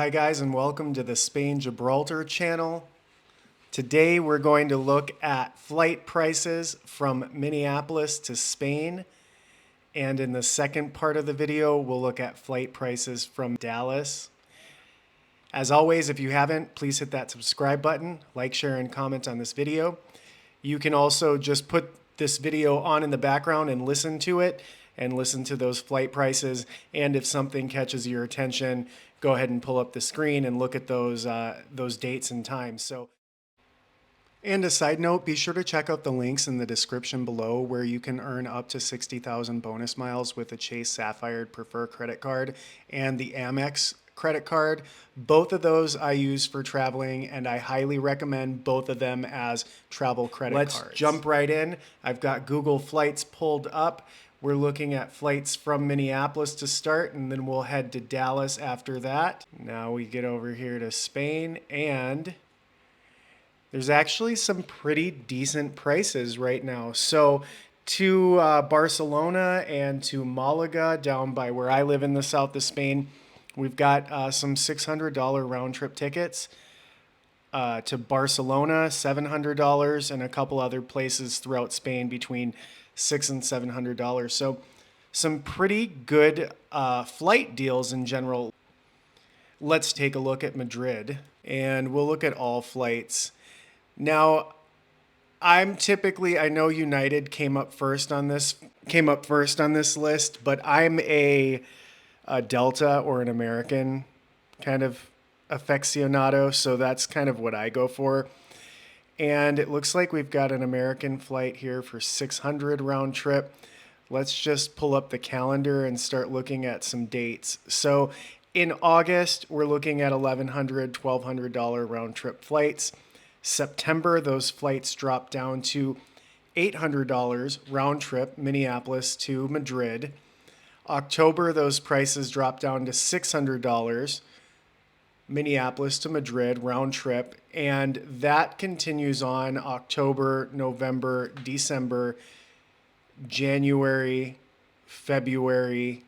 Hi guys, and welcome to the Spain Gibraltar channel. Today we're going to look at flight prices from Minneapolis to Spain, and in the second part of the video we'll look at flight prices from Dallas. As always, if you haven't, please hit that subscribe button, like, share, and comment on this video. You can also just put this video on in the background and listen to it, and listen to those flight prices. And if something catches your attention, go ahead and pull up the screen and look at those dates and times. And a side note, be sure to check out the links in the description below where you can earn up to 60,000 bonus miles with the Chase Sapphire Prefer credit card and the Amex credit card. Both of those I use for traveling, and I highly recommend both of them as travel credit cards. Let's jump right in. I've got Google Flights pulled up. We're looking at flights from Minneapolis to start, and then we'll head to Dallas after that. Now we get over here to Spain, and there's actually some pretty decent prices right now. So to Barcelona and to Malaga, down by where I live in the south of Spain, we've got some $600 round trip tickets. To Barcelona, $700, and a couple other places throughout Spain between $600 and $700. So some pretty good flight deals in general. Let's take a look at Madrid, and we'll look at all flights. Now, I know United came up first on this list, but I'm a Delta or an American kind of aficionado, so that's kind of what I go for. And it looks like we've got an American flight here for $600 round trip. Let's just pull up the calendar and start looking at some dates. So in August, we're looking at $1,100, $1,200 round trip flights. September, those flights drop down to $800 round trip, Minneapolis to Madrid. October, those prices drop down to $600, Minneapolis to Madrid round trip, and that continues on October, November, December, January, February,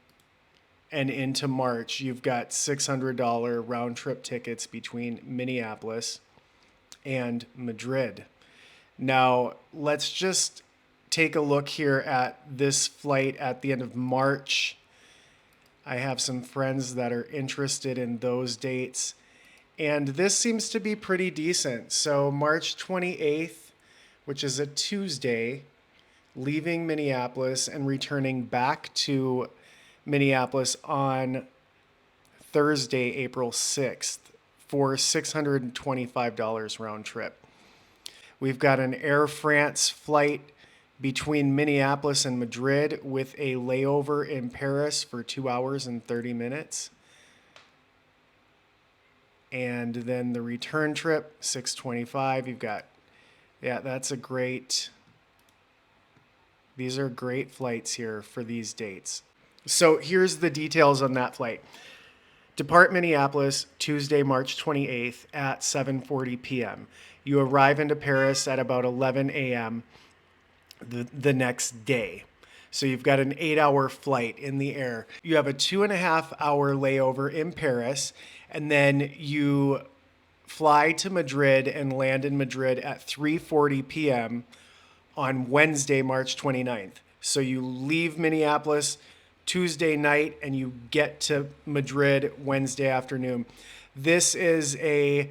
and into March. You've got $600 round trip tickets between Minneapolis and Madrid. Now, let's just take a look here at this flight at the end of March. I have some friends that are interested in those dates, and this seems to be pretty decent. So March 28th, which is a Tuesday, leaving Minneapolis and returning back to Minneapolis on Thursday, April 6th for $625 round trip. We've got an Air France flight between Minneapolis and Madrid with a layover in Paris for 2 hours and 30 minutes. And then the return trip, $625. You've got, these are great flights here for these dates. So here's the details on that flight. Depart Minneapolis Tuesday, March 28th at 7:40 p.m. You arrive into Paris at about 11 a.m. the next day. So you've got an 8-hour flight in the air. You have a 2.5-hour layover in Paris, and then you fly to Madrid and land in Madrid at 3:40 p.m. on Wednesday, March 29th. So you leave Minneapolis Tuesday night and you get to Madrid Wednesday afternoon. This is a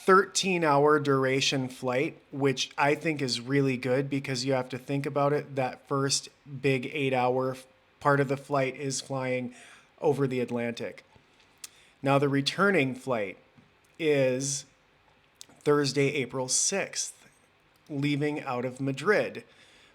13-hour duration flight, which I think is really good because you have to think about it. That first big 8-hour part of the flight is flying over the Atlantic. Now the returning flight is Thursday, April 6th, leaving out of Madrid.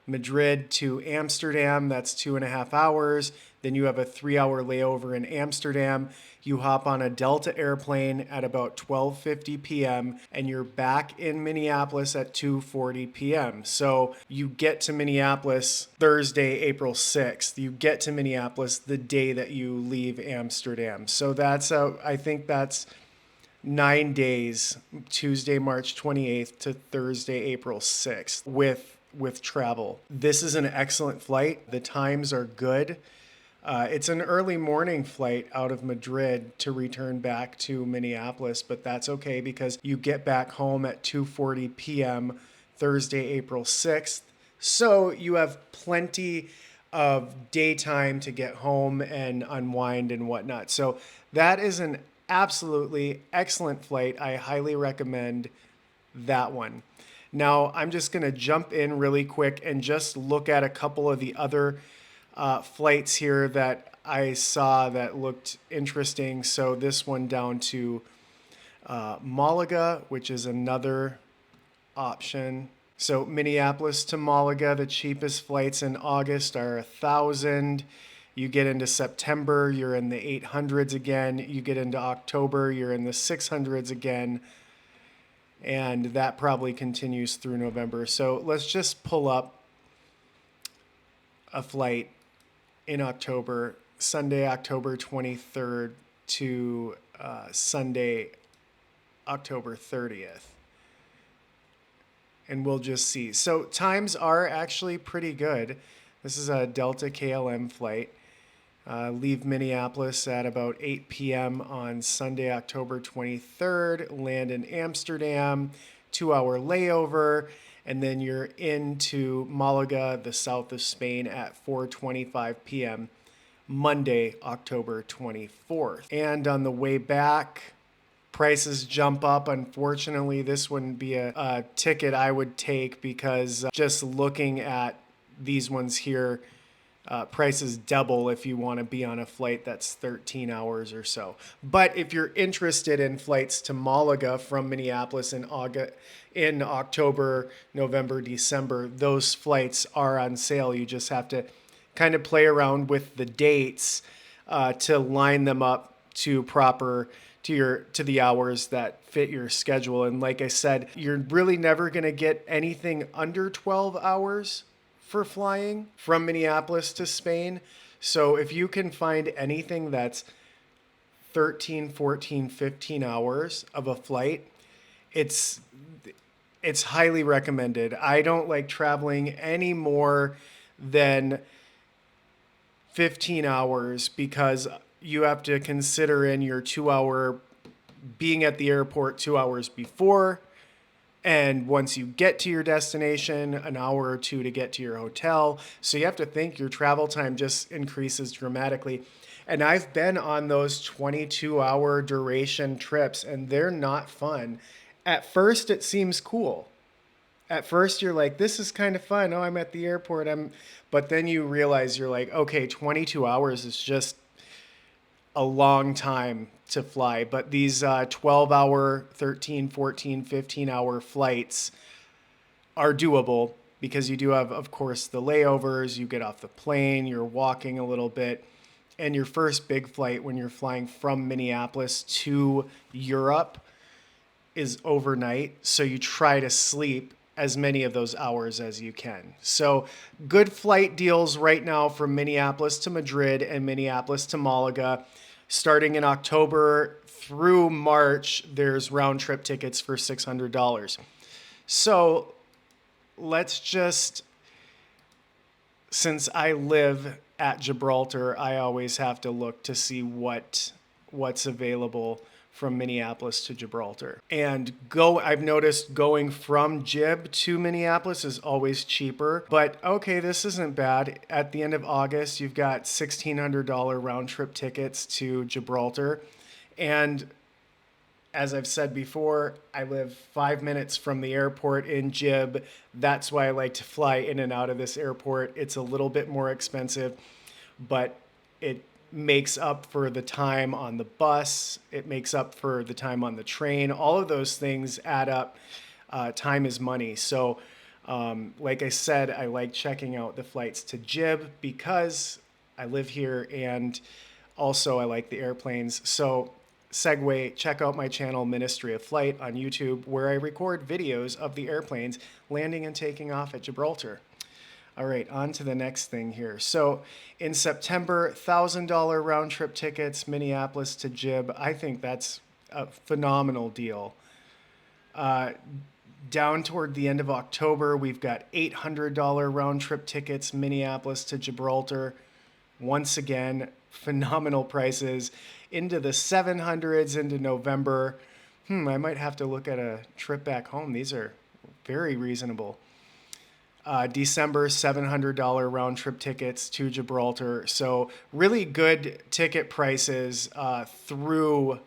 Madrid to Amsterdam, that's 2.5 hours. Then you have a 3-hour layover in Amsterdam. You hop on a Delta airplane at about 12:50 p.m. and you're back in Minneapolis at 2:40 p.m. So you get to Minneapolis Thursday, April 6th. You get to Minneapolis the day that you leave Amsterdam. So I think that's 9 days, Tuesday, March 28th to Thursday, April 6th with travel. This is an excellent flight. The times are good. It's an early morning flight out of Madrid to return back to Minneapolis, but that's okay because you get back home at 2:40 p.m. Thursday, April 6th. So you have plenty of daytime to get home and unwind and whatnot. So that is an absolutely excellent flight. I highly recommend that one. Now, I'm just going to jump in really quick and just look at a couple of the other flights here that I saw that looked interesting. So this one down to Malaga, which is another option. So Minneapolis to Malaga, the cheapest flights in August are 1,000. You get into September, you're in the 800s again. You get into October, you're in the 600s again. And that probably continues through November. So let's just pull up a flight in October, Sunday, October 23rd to Sunday, October 30th. And we'll just see. So times are actually pretty good. This is a Delta KLM flight. Leave Minneapolis at about 8 p.m. on Sunday, October 23rd. Land in Amsterdam, 2-hour layover. And then you're into Malaga, the south of Spain, at 4:25 p.m. Monday, October 24th. And on the way back, prices jump up. Unfortunately, this wouldn't be a ticket I would take because just looking at these ones here, prices double if you want to be on a flight that's 13 hours or so. But if you're interested in flights to Malaga from Minneapolis in October, November, December, those flights are on sale. You just have to kind of play around with the dates to line them up to the hours that fit your schedule. And like I said, you're really never going to get anything under 12 hours for flying from Minneapolis to Spain. So if you can find anything that's 13, 14, 15 hours of a flight, it's highly recommended. I don't like traveling any more than 15 hours because you have to consider in your 2-hour being at the airport 2 hours before. And once you get to your destination, an hour or two to get to your hotel. So you have to think your travel time just increases dramatically. And I've been on those 22-hour duration trips, and they're not fun. At first, it seems cool. At first, you're like, this is kind of fun. Oh, I'm at the airport. But then you realize you're like, okay, 22 hours is just a long time to fly. But these 12-hour, 13, 14, 15-hour flights are doable because you do have, of course, the layovers. You get off the plane, you're walking a little bit. And your first big flight when you're flying from Minneapolis to Europe is overnight. So you try to sleep as many of those hours as you can. So good flight deals right now from Minneapolis to Madrid and Minneapolis to Malaga. Starting in October through March, there's round trip tickets for $600. So let's just, since I live at Gibraltar, I always have to look to see what's available from Minneapolis to Gibraltar. And I've noticed going from Gib to Minneapolis is always cheaper. But okay, this isn't bad. At the end of August, you've got $1,600 round trip tickets to Gibraltar. And as I've said before, I live 5 minutes from the airport in Gib. That's why I like to fly in and out of this airport. It's a little bit more expensive, but it makes up for the time on the bus. It makes up for the time on the train. All of those things add up. Time is money. So like I said, I like checking out the flights to Gib because I live here, and also I like the airplanes. So segue, check out my channel Ministry of Flight on YouTube, where I record videos of the airplanes landing and taking off at Gibraltar. All right, on to the next thing here. So in September, $1,000 round trip tickets, Minneapolis to Gib. I think that's a phenomenal deal. Down toward the end of October, we've got $800 round trip tickets, Minneapolis to Gibraltar. Once again, phenomenal prices into the 700s into November. I might have to look at a trip back home. These are very reasonable. December, $700 round trip tickets to Gibraltar. So really good ticket prices through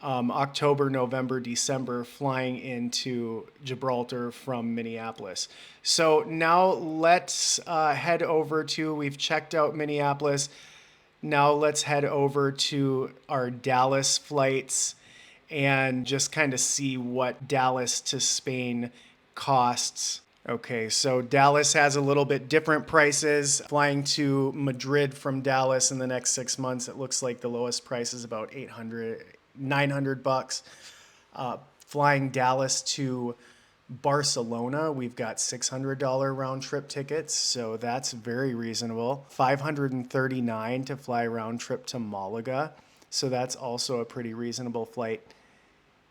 October, November, December, flying into Gibraltar from Minneapolis. So now let's head over to, we've checked out Minneapolis. Now let's head over to our Dallas flights and just kind of see what Dallas to Spain costs. Okay, so Dallas has a little bit different prices. Flying to Madrid from Dallas in the next 6 months, it looks like the lowest price is about $900. Flying Dallas to Barcelona, we've got $600 round trip tickets, so that's very reasonable. $539 to fly round trip to Malaga, so that's also a pretty reasonable flight.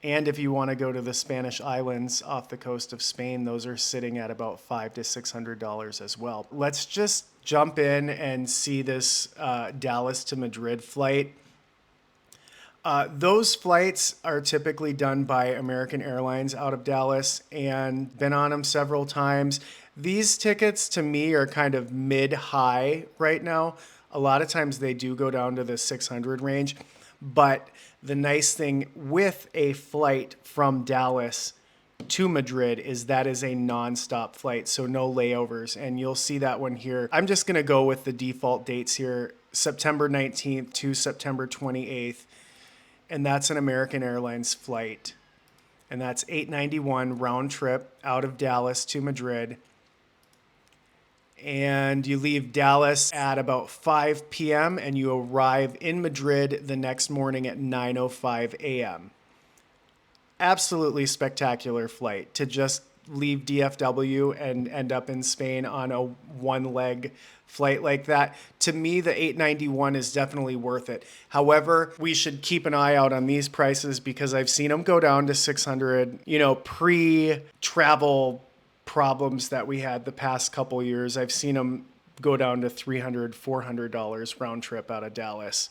And if you want to go to the Spanish islands off the coast of Spain, those are sitting at about $500 to $600 as well. Let's just jump in and see this Dallas to Madrid flight. Those flights are typically done by American Airlines out of Dallas, and been on them several times. These tickets to me are kind of mid-high right now. A lot of times they do go down to the 600 range, but the nice thing with a flight from Dallas to Madrid is that is a non-stop flight, so no layovers, and you'll see that one here. I'm just going to go with the default dates here, September 19th to September 28th, and that's an American Airlines flight, and that's $891 round trip out of Dallas to Madrid. And you leave Dallas at about 5 p.m. and you arrive in Madrid the next morning at 9:05 a.m. Absolutely spectacular flight to just leave DFW and end up in Spain on a one-leg flight like that. To me, the $891 is definitely worth it. However, we should keep an eye out on these prices because I've seen them go down to 600, pre-travel problems that we had the past couple years. I've seen them go down to $300, $400 round trip out of Dallas.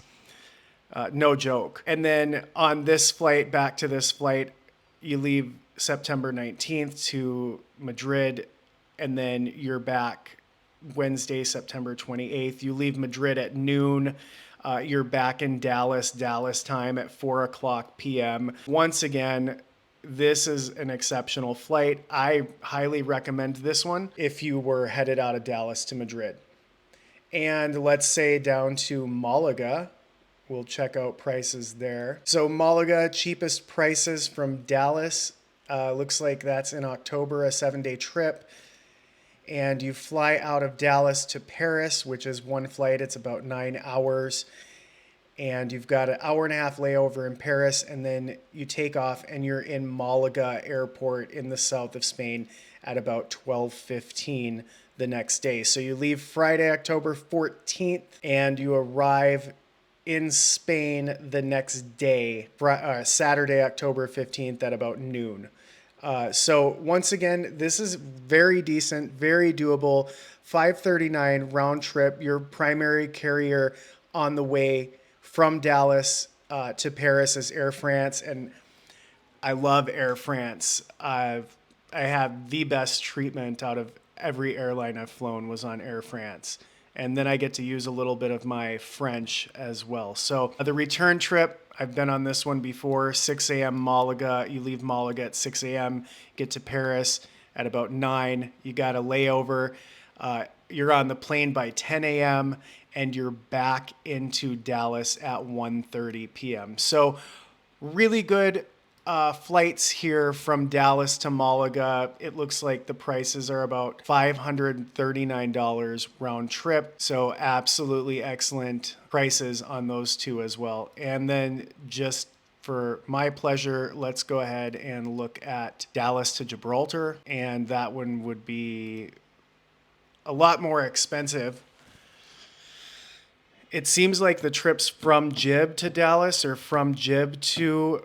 No joke. And then on this flight, back to this flight, you leave September 19th to Madrid, and then you're back Wednesday, September 28th. You leave Madrid at noon. You're back in Dallas time at 4:00 p.m. Once again, this is an exceptional flight. I highly recommend this one if you were headed out of Dallas to Madrid. And let's say down to Malaga. We'll check out prices there. So Malaga, cheapest prices from Dallas. Looks like that's in October, a 7-day trip. And you fly out of Dallas to Paris, which is one flight. It's about 9 hours. And you've got an hour and a half layover in Paris, and then you take off and you're in Malaga airport in the south of Spain at about 12:15 the next day. So you leave Friday, October 14th, and you arrive in Spain the next day, Saturday, October 15th at about noon. So once again, this is very decent, very doable. $539 round trip, your primary carrier on the way from Dallas to Paris is Air France, and I love Air France. I have the best treatment out of every airline I've flown was on Air France. And then I get to use a little bit of my French as well. So the return trip, I've been on this one before, 6 a.m. Malaga. You leave Malaga at 6 a.m., get to Paris at about 9. You got a layover. You're on the plane by 10 a.m., and you're back into Dallas at 1:30 p.m. So really good flights here from Dallas to Malaga. It looks like the prices are about $539 round trip. So absolutely excellent prices on those two as well. And then just for my pleasure, let's go ahead and look at Dallas to Gibraltar. And that one would be a lot more expensive. It seems like the trips from Gib to Dallas or from Gib to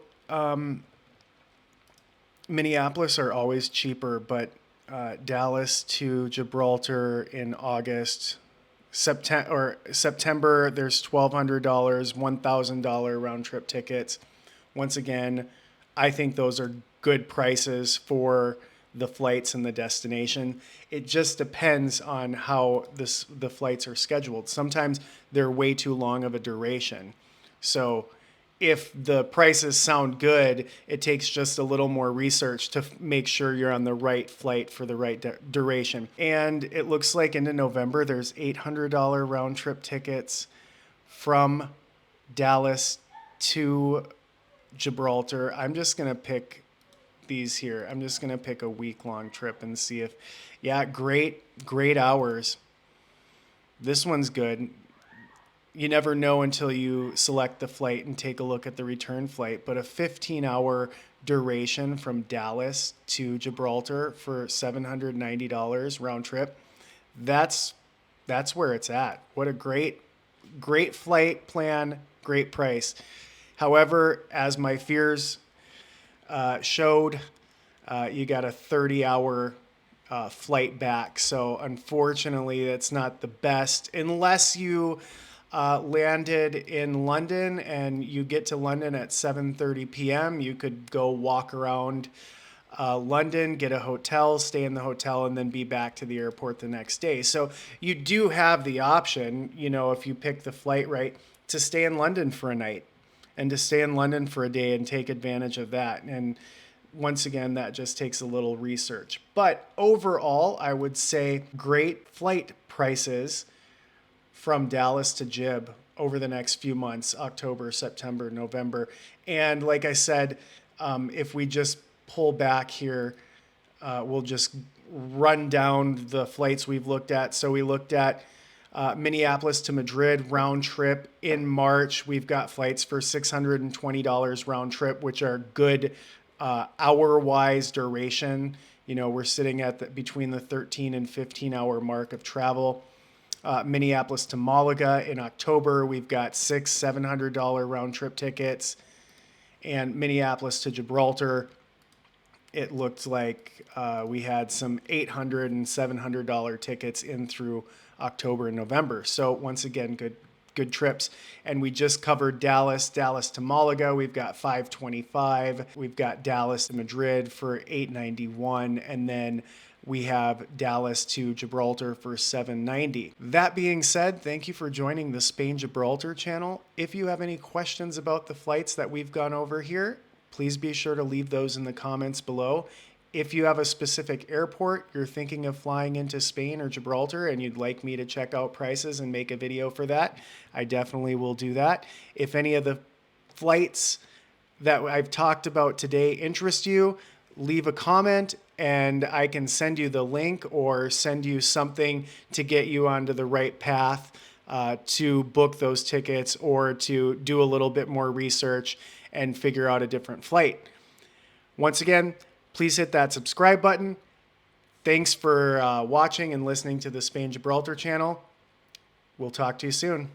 Minneapolis are always cheaper, but Dallas to Gibraltar in August September, there's $1,200, $1,000 round trip tickets. Once again, I think those are good prices for the flights and the destination. It just depends on how the flights are scheduled. Sometimes they're way too long of a duration. So if the prices sound good, it takes just a little more research to make sure you're on the right flight for the right duration. And it looks like into November, there's $800 round trip tickets from Dallas to Gibraltar. I'm just going to pick these here. I'm just going to pick a week-long trip and see if, yeah, great hours. This one's good. You never know until you select the flight and take a look at the return flight, but a 15-hour duration from Dallas to Gibraltar for $790 round trip, that's where it's at. What a great flight plan, great price. However, as my fears showed, you got a 30-hour flight back. So unfortunately, that's not the best unless you landed in London and you get to London at 7:30 p.m. You could go walk around London, get a hotel, stay in the hotel, and then be back to the airport the next day. So you do have the option, if you pick the flight right, to stay in London for a night and to stay in London for a day and take advantage of that. And once again, that just takes a little research. But overall, I would say great flight prices from Dallas to Gib over the next few months, October, September, November. And like I said, if we just pull back here, we'll just run down the flights we've looked at. So we looked at Minneapolis to Madrid round trip in March. We've got flights for $620 round trip, which are good hour-wise duration. We're sitting at between the 13 and 15-hour mark of travel. Minneapolis to Malaga in October, we've got $700 round trip tickets. And Minneapolis to Gibraltar, it looked like we had some $800 and $700 tickets in through October and November. So once again, good trips. And we just covered Dallas to Malaga. We've got $525. We've got Dallas to Madrid for $891. And then we have Dallas to Gibraltar for $790. That being said, thank you for joining the Spain Gibraltar channel. If you have any questions about the flights that we've gone over here, please be sure to leave those in the comments below. If you have a specific airport you're thinking of flying into Spain or Gibraltar and you'd like me to check out prices and make a video for that, I definitely will do that. If any of the flights that I've talked about today interest you, leave a comment and I can send you the link or send you something to get you onto the right path to book those tickets or to do a little bit more research and figure out a different flight. Once again, please hit that subscribe button. Thanks for watching and listening to the Spain Gibraltar channel. We'll talk to you soon.